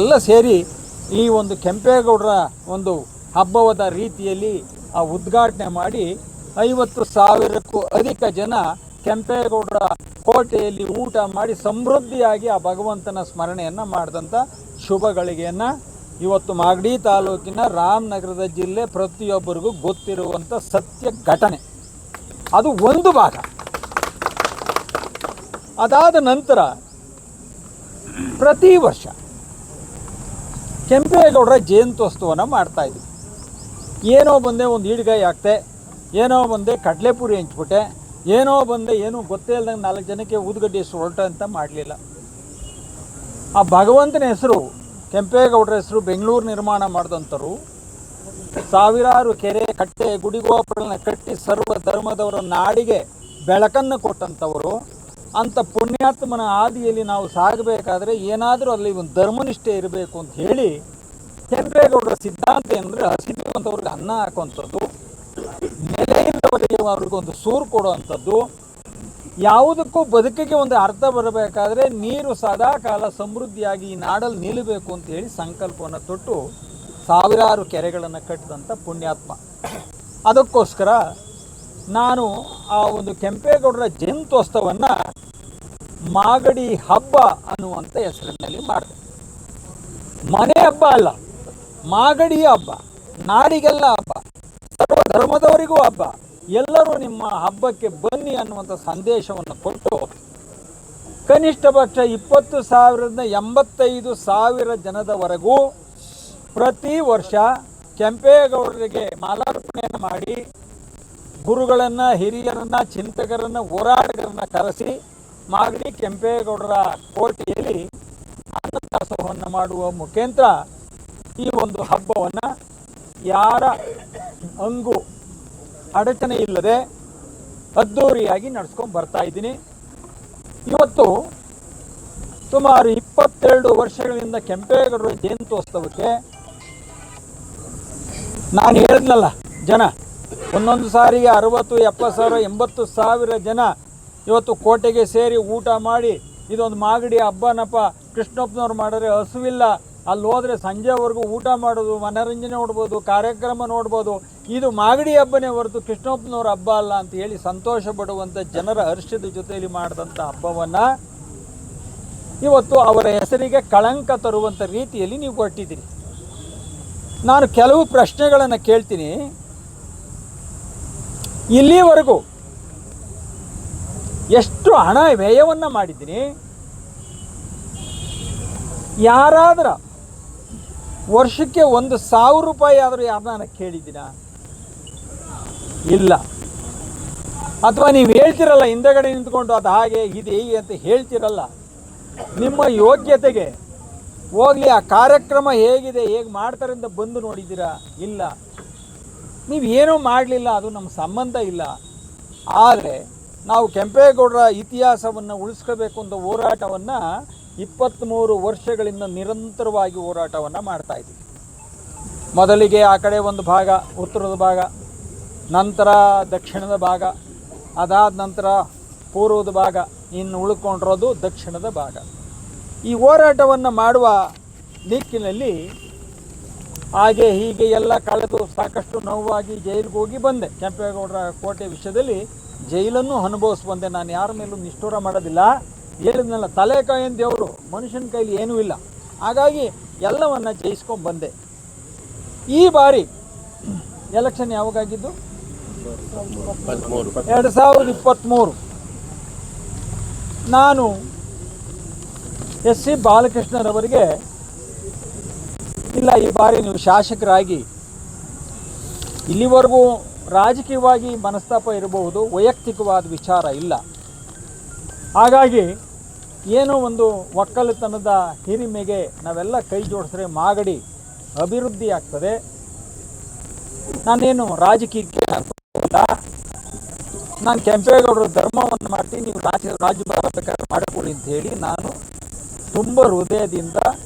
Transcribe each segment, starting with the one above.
ಎಲ್ಲ ಸೇರಿ ಈ ಒಂದು ಕೆಂಪೇಗೌಡರ ಒಂದು ಹಬ್ಬದ ರೀತಿಯಲ್ಲಿ ಆ ಉದ್ಘಾಟನೆ ಮಾಡಿ 50,000ಕ್ಕೂ ಅಧಿಕ ಜನ ಕೆಂಪೇಗೌಡರ ಕೋಟೆಯಲ್ಲಿ ಊಟ ಮಾಡಿ ಸಮೃದ್ಧಿಯಾಗಿ ಆ ಭಗವಂತನ ಸ್ಮರಣೆಯನ್ನು ಮಾಡಿದಂಥ ಶುಭ ಗಳಿಗೆಯನ್ನು ಇವತ್ತು ಮಾಗಡಿ ತಾಲೂಕಿನ ರಾಮನಗರದ ಜಿಲ್ಲೆ ಪ್ರತಿಯೊಬ್ಬರಿಗೂ ಗೊತ್ತಿರುವಂಥ ಸತ್ಯ ಘಟನೆ. ಅದು ಒಂದು ಭಾಗ. ಅದಾದ ನಂತರ ಪ್ರತಿ ವರ್ಷ ಕೆಂಪೇಗೌಡರ ಜಯಂತ್ಯೋತ್ಸವನ ಮಾಡ್ತಾಯಿದ್ವಿ. ಏನೋ ಬಂದೆ ಒಂದು ಈಡ್ಗಾಯಿ ಹಾಕ್ತೆ, ಏನೋ ಬಂದೆ ಕಡಲೆಪುರಿ ಹಂಚ್ಬಿಟ್ಟೆ, ಏನೋ ಬಂದೆ ಏನೂ ಗೊತ್ತೇ ಇಲ್ದಂಗೆ 4 ಜನಕ್ಕೆ ಊದುಗಡ್ಡಿ ಹೊರಟ ಅಂತ ಮಾಡಲಿಲ್ಲ. ಆ ಭಗವಂತನ ಹೆಸರು, ಕೆಂಪೇಗೌಡರ ಹೆಸರು ಬೆಂಗಳೂರು ನಿರ್ಮಾಣ ಮಾಡಿದಂಥವ್ರು, ಸಾವಿರಾರು ಕೆರೆ ಕಟ್ಟೆ ಗುಡಿಗೋಪುರಗಳನ್ನ ಕಟ್ಟಿ ಸರ್ವ ಧರ್ಮದವರ ನಾಡಿಗೆ ಬೆಳಕನ್ನು ಕೊಟ್ಟಂಥವರು. ಅಂಥ ಪುಣ್ಯಾತ್ಮನ ಹಾದಿಯಲ್ಲಿ ನಾವು ಸಾಗಬೇಕಾದ್ರೆ ಏನಾದರೂ ಅಲ್ಲಿ ಒಂದು ಧರ್ಮನಿಷ್ಠೆ ಇರಬೇಕು ಅಂತ ಹೇಳಿ ಕೆಂಪೇಗೌಡರ ಸಿದ್ಧಾಂತ ಅಂದರೆ ಹಸಿರುವಂಥವ್ರಿಗೆ ಅನ್ನ ಹಾಕುವಂಥದ್ದು, ನೆಲೆಯಿಂದವರಿಗೆ ಅವ್ರಿಗೊಂದು ಸೂರು ಕೊಡುವಂಥದ್ದು, ಯಾವುದಕ್ಕೂ ಬದುಕಿಗೆ ಒಂದು ಅರ್ಥ ಬರಬೇಕಾದ್ರೆ ನೀರು ಸದಾ ಕಾಲ ಸಮೃದ್ಧಿಯಾಗಿ ಈ ನಾಡಲ್ಲಿ ನಿಲ್ಲಬೇಕು ಅಂತ ಹೇಳಿ ಸಂಕಲ್ಪವನ್ನು ತೊಟ್ಟು ಸಾವಿರಾರು ಕೆರೆಗಳನ್ನು ಕಟ್ಟಿದಂಥ ಪುಣ್ಯಾತ್ಮ. ಅದಕ್ಕೋಸ್ಕರ ನಾನು ಆ ಒಂದು ಕೆಂಪೇಗೌಡರ ಜಯಂತ್ಯೋತ್ಸವವನ್ನು ಮಾಗಡಿ ಹಬ್ಬ ಅನ್ನುವಂಥ ಹೆಸರಿನಲ್ಲಿ ಮಾಡಿದೆ. ಮನೆ ಹಬ್ಬ ಅಲ್ಲ, ಮಾಗಡಿಯ ಹಬ್ಬ, ನಾಡಿಗೆಲ್ಲ ಹಬ್ಬ, ಸರ್ವ ಧರ್ಮದವರಿಗೂ ಹಬ್ಬ, ಎಲ್ಲರೂ ನಿಮ್ಮ ಹಬ್ಬಕ್ಕೆ ಬನ್ನಿ ಅನ್ನುವಂಥ ಸಂದೇಶವನ್ನು ಕೊಟ್ಟು ಕನಿಷ್ಠ ಪಕ್ಷ 20,000ರಿಂದ 85,000 ಜನದವರೆಗೂ ಪ್ರತಿ ವರ್ಷ ಕೆಂಪೇಗೌಡರಿಗೆ ಮಾಲಾರ್ಪಣೆಯನ್ನು ಮಾಡಿ ಗುರುಗಳನ್ನು, ಹಿರಿಯರನ್ನು, ಚಿಂತಕರನ್ನು, ಹೋರಾಟಗಾರರನ್ನು ಕರೆಸಿ ಮಾಗಡಿ ಕೆಂಪೇಗೌಡರ ಕೋಟೆಯಲ್ಲಿ ಅನ್ನದಾಸೋಹವನ್ನು ಮಾಡುವ ಮುಖಾಂತರ ಈ ಒಂದು ಹಬ್ಬವನ್ನು ಯಾರ ಅಂಗು ಅಡಚಣೆ ಇಲ್ಲದೆ ಅದ್ಧೂರಿಯಾಗಿ ನಡೆಸ್ಕೊಂಡು ಬರ್ತಾ ಇದ್ದೀನಿ. ಇವತ್ತು ಸುಮಾರು 22 ವರ್ಷಗಳಿಂದ ಕೆಂಪೇಗೌಡರ ಜಯಂತ್ಯೋತ್ಸವಕ್ಕೆ ನಾನು ಹೇಳಿದ್ನಲ್ಲ, ಜನ ಒಂದೊಂದು ಸಾರಿಗೆ 60, 70,000, 80,000 ಜನ ಇವತ್ತು ಕೋಟೆಗೆ ಸೇರಿ ಊಟ ಮಾಡಿ ಇದೊಂದು ಮಾಗಡಿ ಹಬ್ಬನಪ್ಪ, ಕೃಷ್ಣಪ್ಪನವ್ರು ಮಾಡಿದ್ರೆ ಹಸುವಿಲ್ಲ, ಅಲ್ಲಿ ಹೋದರೆ ಸಂಜೆವರೆಗೂ ಊಟ ಮಾಡೋದು, ಮನೋರಂಜನೆ ನೋಡ್ಬೋದು, ಕಾರ್ಯಕ್ರಮ ನೋಡ್ಬೋದು, ಇದು ಮಾಗಡಿ ಹಬ್ಬನೇ ಹೊರತು ಕೃಷ್ಣಪ್ಪನವ್ರ ಹಬ್ಬ ಅಲ್ಲ ಅಂತ ಹೇಳಿ ಸಂತೋಷ ಪಡುವಂಥ ಜನರ ಹರ್ಷದ ಜೊತೆಯಲ್ಲಿ ಮಾಡಿದಂಥ ಹಬ್ಬವನ್ನು ಇವತ್ತು ಅವರ ಹೆಸರಿಗೆ ಕಳಂಕ ತರುವಂಥ ರೀತಿಯಲ್ಲಿ ನೀವು ಕೊಟ್ಟಿದ್ದೀರಿ. ನಾನು ಕೆಲವು ಪ್ರಶ್ನೆಗಳನ್ನು ಕೇಳ್ತೀನಿ. ಇಲ್ಲಿವರೆಗೂ ಎಷ್ಟು ಹಣ ವ್ಯಯವನ್ನು ಮಾಡಿದ್ದೀನಿ? ಯಾರಾದರೂ ವರ್ಷಕ್ಕೆ 1,000 ರೂಪಾಯಿ ಆದರೂ ಯಾರನ್ನ ಕೇಳಿದ್ದೀನ? ಇಲ್ಲ. ಅಥವಾ ನೀವು ಹೇಳ್ತಿರಲ್ಲ ಹಿಂದೆಗಡೆ ನಿಂತ್ಕೊಂಡು ಅದು ಹಾಗೆ ಇದು ಹೀಗೆ ಅಂತ ಹೇಳ್ತಿರಲ್ಲ, ನಿಮ್ಮ ಯೋಗ್ಯತೆಗೆ ಹೋಗಲಿ ಆ ಕಾರ್ಯಕ್ರಮ ಹೇಗಿದೆ, ಹೇಗೆ ಮಾಡ್ತಾರೆ ಅಂತ ಬಂದು ನೋಡಿದ್ದೀರಾ? ಇಲ್ಲ. ನೀವು ಏನೂ ಮಾಡಲಿಲ್ಲ, ಅದು ನಮ್ಮ ಸಂಬಂಧ ಇಲ್ಲ. ಆದರೆ ನಾವು ಕೆಂಪೇಗೌಡರ ಇತಿಹಾಸವನ್ನು ಉಳಿಸ್ಕೋಬೇಕು ಅಂತ ಹೋರಾಟವನ್ನು 23 ವರ್ಷಗಳಿಂದ ನಿರಂತರವಾಗಿ ಹೋರಾಟವನ್ನು ಮಾಡ್ತಾಯಿದ್ದೀವಿ. ಮೊದಲಿಗೆ ಆ ಕಡೆ ಒಂದು ಭಾಗ ಉತ್ತರದ ಭಾಗ, ನಂತರ ದಕ್ಷಿಣದ ಭಾಗ, ಅದಾದ ನಂತರ ಪೂರ್ವದ ಭಾಗ, ಇನ್ನು ಉಳ್ಕೊಂಡಿರೋದು ದಕ್ಷಿಣದ ಭಾಗ. ಈ ಹೋರಾಟವನ್ನು ಮಾಡುವ ದಿಕ್ಕಿನಲ್ಲಿ ಹಾಗೆ ಹೀಗೆ ಎಲ್ಲ ಕಳೆದು ಸಾಕಷ್ಟು ನೋವಾಗಿ ಜೈಲಿಗೆ ಹೋಗಿ ಬಂದೆ. ಕೆಂಪೇಗೌಡರ ಕೋಟೆ ವಿಷಯದಲ್ಲಿ ಜೈಲನ್ನು ಅನುಭವಿಸಿ ಬಂದೆ. ನಾನು ಯಾರ ಮೇಲೂ ನಿಷ್ಠೂರ ಮಾಡೋದಿಲ್ಲ. ಹೇಳಿದ್ನಲ್ಲ, ತಲೆಕಾಯಿನ ದೇವರು, ಮನುಷ್ಯನ ಕೈಲಿ ಏನೂ ಇಲ್ಲ. ಹಾಗಾಗಿ ಎಲ್ಲವನ್ನು ಜಯಿಸ್ಕೊಂಡು ಬಂದೆ. ಈ ಬಾರಿ ಎಲೆಕ್ಷನ್ ಯಾವಾಗಾಗಿದ್ದು? 2023. ನಾನು ಎಸ್.ಸಿ. ಬಾಲಕೃಷ್ಣರವರಿಗೆ, ಇಲ್ಲ ಈ ಬಾರಿ ನೀವು ಶಾಸಕರಾಗಿ, ಇಲ್ಲಿವರೆಗೂ ರಾಜಕೀಯವಾಗಿ ಮನಸ್ತಾಪ ಇರಬಹುದು, ವೈಯಕ್ತಿಕವಾದ ವಿಚಾರ ಇಲ್ಲ, ಹಾಗಾಗಿ ಏನೋ ಒಂದು ಒಕ್ಕಲುತನದ ಹಿರಿಮೆಗೆ ನಾವೆಲ್ಲ ಕೈ ಜೋಡಿಸಿದ್ರೆ ಮಾಗಡಿ ಅಭಿವೃದ್ಧಿ ಆಗ್ತದೆ. ನಾನೇನು ರಾಜಕೀಯಕ್ಕೆ ಇಲ್ಲ, ನಾನು ಕೆಂಪೇಗೌಡರ ಧರ್ಮವನ್ನು ಮಾಡ್ತೀನಿ, ನೀವು ರಾಜ್ಯಭಾರ ಬೇಕಾದ್ರೆ ಮಾಡಿಕೊಳ್ಳಿ ಅಂತ ಹೇಳಿ ನಾನು ತುಂಬ ಹೃದಯದಿಂದ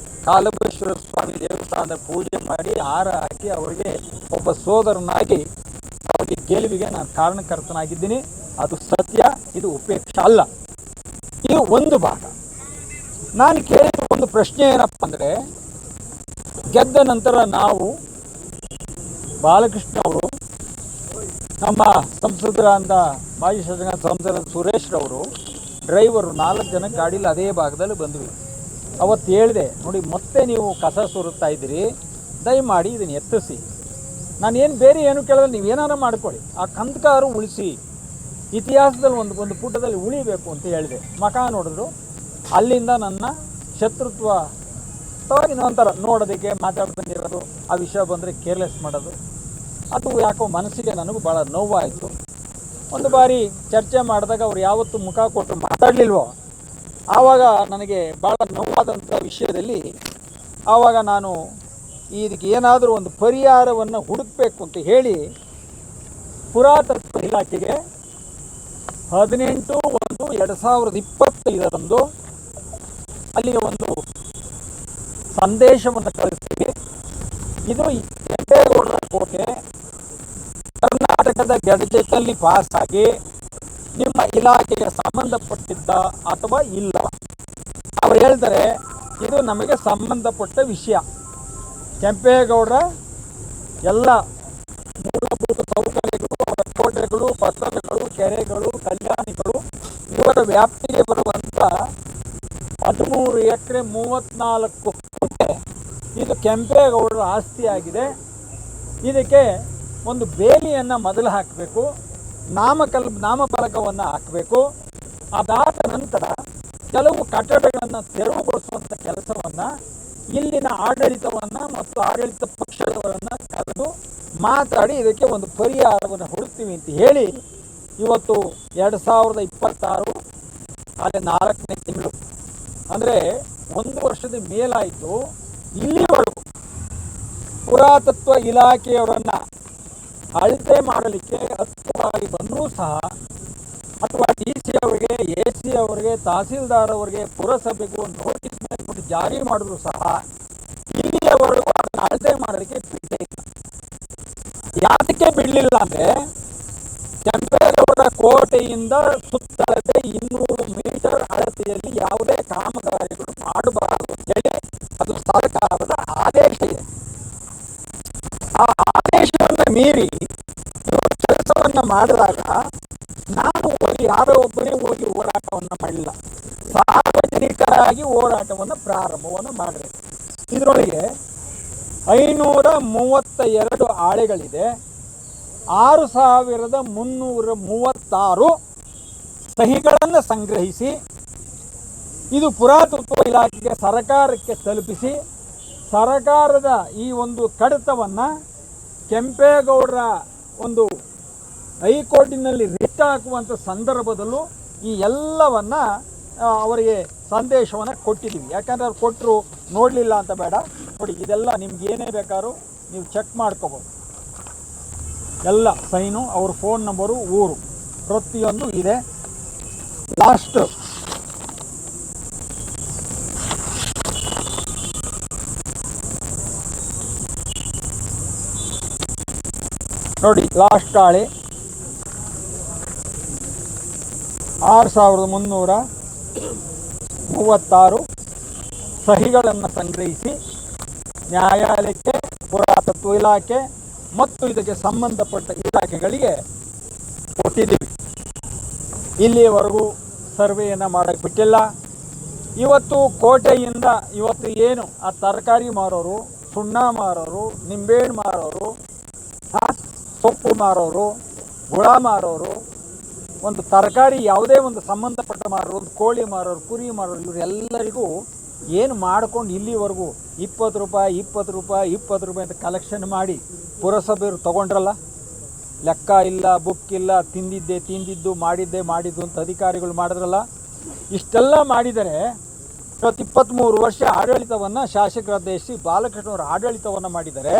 ಕಾಲಭೈರೇಶ್ವರ ಸ್ವಾಮಿ ದೇವಸ್ಥಾನದ ಪೂಜೆ ಮಾಡಿ ಹಾರ ಹಾಕಿ ಅವರಿಗೆ ಒಬ್ಬ ಸೋದರನಾಗಿ ಅವರಿಗೆ ಗೆಲುವಿಗೆ ನಾನು ಕಾರಣಕರ್ತನಾಗಿದ್ದೀನಿ. ಅದು ಸತ್ಯ, ಇದು ಉಪೇಕ್ಷೆ ಅಲ್ಲ. ಇದು ಒಂದು ಭಾಗ. ನಾನು ಕೇಳಿದ ಒಂದು ಪ್ರಶ್ನೆ ಏನಪ್ಪ ಅಂದರೆ, ಗೆದ್ದ ನಂತರ ನಾವು ಬಾಲಕೃಷ್ಣ ಅವರು, ನಮ್ಮ ಸಂಸದರಾದ ಮಾಜಿ ಶಾಸಕ ಸಂಸದ ಸುರೇಶ್ ರವರು, ಡ್ರೈವರು 4 ಜನ ಗಾಡೀಲಿ ಅದೇ ಭಾಗದಲ್ಲಿ ಬಂದ್ವಿ. ಅವತ್ತು ಹೇಳಿದೆ, ನೋಡಿ ಮತ್ತೆ ನೀವು ಕಸ ಸುರುತ್ತಾ ಇದ್ದೀರಿ, ದಯಮಾಡಿ ಇದನ್ನು ಎತ್ತಿಸಿ. ನಾನೇನು ಬೇರೆ ಏನು ಕೇಳಿದ್ರೆ ನೀವೇನಾರು ಮಾಡ್ಕೊಳ್ಳಿ, ಆ ಕಂದಕಾರು ಉಳಿಸಿ, ಇತಿಹಾಸದಲ್ಲಿ ಒಂದು ಪುಟದಲ್ಲಿ ಉಳಿಬೇಕು ಅಂತ ಹೇಳಿದೆ. ಮಕ ನೋಡಿದ್ರು, ಅಲ್ಲಿಂದ ನನ್ನ ಶತ್ರುತ್ವ ಒಂಥರ ನೋಡೋದಕ್ಕೆ ಮಾತಾಡ್ಕೊಂಡಿರೋದು, ಆ ವಿಷಯ ಬಂದರೆ ಕೇರ್ಲೆಸ್ ಮಾಡೋದು, ಅದು ಯಾಕೋ ಮನಸ್ಸಿಗೆ ನನಗೂ ಭಾಳ ನೋವಾಯಿತು. ಒಂದು ಬಾರಿ ಚರ್ಚೆ ಮಾಡಿದಾಗ ಅವ್ರು ಯಾವತ್ತೂ ಮುಖ ಕೊಟ್ಟು ಮಾತಾಡಲಿಲ್ವೋ, ಆವಾಗ ನನಗೆ ಭಾಳ ನೋವಾದಂಥ ವಿಷಯದಲ್ಲಿ ಆವಾಗ ನಾನು ಇದಕ್ಕೆ ಏನಾದರೂ ಒಂದು ಪರಿಹಾರವನ್ನು ಹುಡುಕಬೇಕು ಅಂತ ಹೇಳಿ ಪುರಾತತ್ವ ಇಲಾಖೆಗೆ 18/1/2025 ಅಲ್ಲಿಗೆ ಒಂದು ಸಂದೇಶವನ್ನು ಕಳಿಸ್ತೀವಿ. ಇದು ಕೆಂಪೇಗೌಡರ ಕೋಟೆ ಕರ್ನಾಟಕದ ಗೆಜೆಟಲ್ಲಿ ಪಾಸ್ ಆಗಿ ನಿಮ್ಮ ಇಲಾಖೆಗೆ ಸಂಬಂಧಪಟ್ಟಿದ್ದ ಅಥವಾ ಇಲ್ಲ. ಅವ್ರು ಹೇಳ್ತಾರೆ, ಇದು ನಮಗೆ ಸಂಬಂಧಪಟ್ಟ ವಿಷಯ. ಕೆಂಪೇಗೌಡರ ಎಲ್ಲ ಮೂಲಭೂತ ಸೌಕರ್ಯಗಳು, ಅವರ ಕೋಟೆಗಳು, ಪಟ್ಟಣಗಳು, ಕೆರೆಗಳು, ಕಲ್ಯಾಣಿಗಳು, ಇವರ ವ್ಯಾಪ್ತಿಗೆ ಬರುವಂಥ 13 ಎಕರೆ 34 ಕೋಟೆ ಇದು ಕೆಂಪೇಗೌಡರ ಆಸ್ತಿಯಾಗಿದೆ. ಇದಕ್ಕೆ ಒಂದು ಬೇಲಿಯನ್ನು ಮೊದಲು ಹಾಕಬೇಕು, ನಾಮಫಲಕವನ್ನು ಹಾಕಬೇಕು. ಅದಾದ ನಂತರ ಕೆಲವು ಕಟ್ಟಡಗಳನ್ನು ತೆರವುಗೊಳಿಸುವಂಥ ಕೆಲಸವನ್ನು ಇಲ್ಲಿನ ಆಡಳಿತವನ್ನು ಮತ್ತು ಆಡಳಿತ ಪಕ್ಷದವರನ್ನು ಕರೆದು ಮಾತಾಡಿ ಇದಕ್ಕೆ ಒಂದು ಪರಿಹಾರವನ್ನು ಹುಡುಕ್ತೀವಿ ಅಂತ ಹೇಳಿ ಇವತ್ತು 2026 ಅದೇ 4ನೇ ತಿಂಗಳು, ಅಂದರೆ 1 ವರ್ಷದ ಮೇಲಾಯಿತು. ಇಲ್ಲಿವರೆಗೂ ಪುರಾತತ್ವ ಇಲಾಖೆಯವರನ್ನು ಅಳತೆ ಮಾಡಲಿಕ್ಕೆ 10 ಬಾರಿ ಬಂದರೂ ಸಹ, ಅಥವಾ DC ಅವರಿಗೆ, AC ಅವರಿಗೆ, ತಹಸೀಲ್ದಾರ್ ಅವರಿಗೆ, ಪುರಸಭೆಗೂ ನೋಟಿಸ್ ಕೊಟ್ಟು ಜಾರಿ ಮಾಡಿದ್ರು ಸಹ ಇಲ್ಲಿಯವರೆಗೂ ಅದನ್ನು ಅಳತೆ ಮಾಡೋದಕ್ಕೆ ಬಿಡಲೇ ಇಲ್ಲ. ಯಾತಕ್ಕೆ ಬಿಡಲಿಲ್ಲ ಅಂದರೆ, ಕೆಂಪೇಗೌಡ ಕೋಟೆಯಿಂದ ಸುತ್ತಳತೆ 200 ಮೀಟರ್ ಅಳತೆಯಲ್ಲಿ ಯಾವುದೇ ಕಾಮಗಾರಿಗಳು ಮಾಡಬಾರದು ಅಂತೇಳಿ ಅದು ಸರ್ಕಾರದ ಆದೇಶ ಇದೆ. ಆ ಆದೇಶವನ್ನು ಮೀರಿ ಕೆಲಸವನ್ನು ಮಾಡಿದಾಗ ನಾನು ಯಾರೋ ಒಬ್ಬರೇ ಹೋಗಿ ಹೋರಾಟವನ್ನು ಮಾಡಲಿಲ್ಲ, ಸಾರ್ವಜನಿಕರಾಗಿ ಹೋರಾಟವನ್ನು ಪ್ರಾರಂಭವನ್ನು ಮಾಡಬೇಕು. ಇದರೊಳಗೆ 532 ಹಾಳೆಗಳಿದೆ, 6336 ಸಹಿಗಳನ್ನು ಸಂಗ್ರಹಿಸಿ ಇದು ಪುರಾತತ್ವ ಇಲಾಖೆಗೆ ಸರ್ಕಾರಕ್ಕೆ ತಲುಪಿಸಿ, ಸರ್ಕಾರದ ಈ ಒಂದು ಕಡತವನ್ನು ಕೆಂಪೇಗೌಡರ ಒಂದು ಹೈಕೋರ್ಟಿನಲ್ಲಿ ರಿಟ್ ಹಾಕುವಂಥ ಸಂದರ್ಭದಲ್ಲೂ ಈ ಎಲ್ಲವನ್ನು ಅವರಿಗೆ ಸಂದೇಶವನ್ನು ಕೊಟ್ಟಿದ್ದೀವಿ. ಯಾಕಂದರೆ ಅವ್ರು ಕೊಟ್ಟರು, ನೋಡಲಿಲ್ಲ ಅಂತ ಬೇಡ. ನೋಡಿ, ಇದೆಲ್ಲ ನಿಮ್ಗೆ ಏನೇ ಬೇಕಾದ್ರೂ ನೀವು ಚೆಕ್ ಮಾಡ್ಕೋಬೋದು. ಎಲ್ಲ ಸೈನು, ಅವ್ರ ಫೋನ್ ನಂಬರು, ಊರು, ಪ್ರತಿಯೊಂದು ಇದೆ. ಲಾಸ್ಟ್ ನೋಡಿ, ಲಾಸ್ಟ್ ಹಾಳೆ 6336 ಸಹಿಗಳನ್ನು ಸಂಗ್ರಹಿಸಿ ನ್ಯಾಯಾಲಯಕ್ಕೆ, ಪುರಾತತ್ವ ಇಲಾಖೆ ಮತ್ತು ಇದಕ್ಕೆ ಸಂಬಂಧಪಟ್ಟ ಇಲಾಖೆಗಳಿಗೆ ಕೊಟ್ಟಿದ್ದೀವಿ. ಇಲ್ಲಿಯವರೆಗೂ ಸರ್ವೆಯನ್ನು ಮಾಡೋಕ್ಕೆ ಬಿಟ್ಟಿಲ್ಲ. ಇವತ್ತು ಕೋಟೆಯಿಂದ ಇವತ್ತು ಏನು ಆ ತರಕಾರಿ ಮಾರೋರು, ಸುಣ್ಣ ಮಾರೋರು, ನಿಂಬೆಹಣ್ಣು ಮಾರೋರು, ಸೊಪ್ಪು ಮಾರೋರು, ಗುಳ ಮಾರೋರು, ಒಂದು ತರಕಾರಿ ಯಾವುದೇ ಒಂದು ಸಂಬಂಧಪಟ್ಟ ಮಾರೋರು, ಒಂದು ಕೋಳಿ ಮಾರೋರು, ಕುರಿ ಮಾರೋರು, ಇವರೆಲ್ಲರಿಗೂ ಏನು ಮಾಡ್ಕೊಂಡು ಇಲ್ಲಿವರೆಗೂ 20 ರೂಪಾಯಿ ಅಂತ ಕಲೆಕ್ಷನ್ ಮಾಡಿ ಪುರಸಭೆಯವರು ತೊಗೊಂಡ್ರಲ್ಲ, ಲೆಕ್ಕ ಇಲ್ಲ, ಬುಕ್ ಇಲ್ಲ, ತಿಂದಿದ್ದು, ಮಾಡಿದ್ದು ಅಂತ ಅಧಿಕಾರಿಗಳು ಮಾಡಿದ್ರಲ್ಲ. ಇಷ್ಟೆಲ್ಲ ಮಾಡಿದರೆ ಇವತ್ತು 23 ವರ್ಷ ಆಡಳಿತವನ್ನು ಶಾಸಕರಾದ ಬಾಲಕೃಷ್ಣವರು ಆಡಳಿತವನ್ನು ಮಾಡಿದ್ದಾರೆ.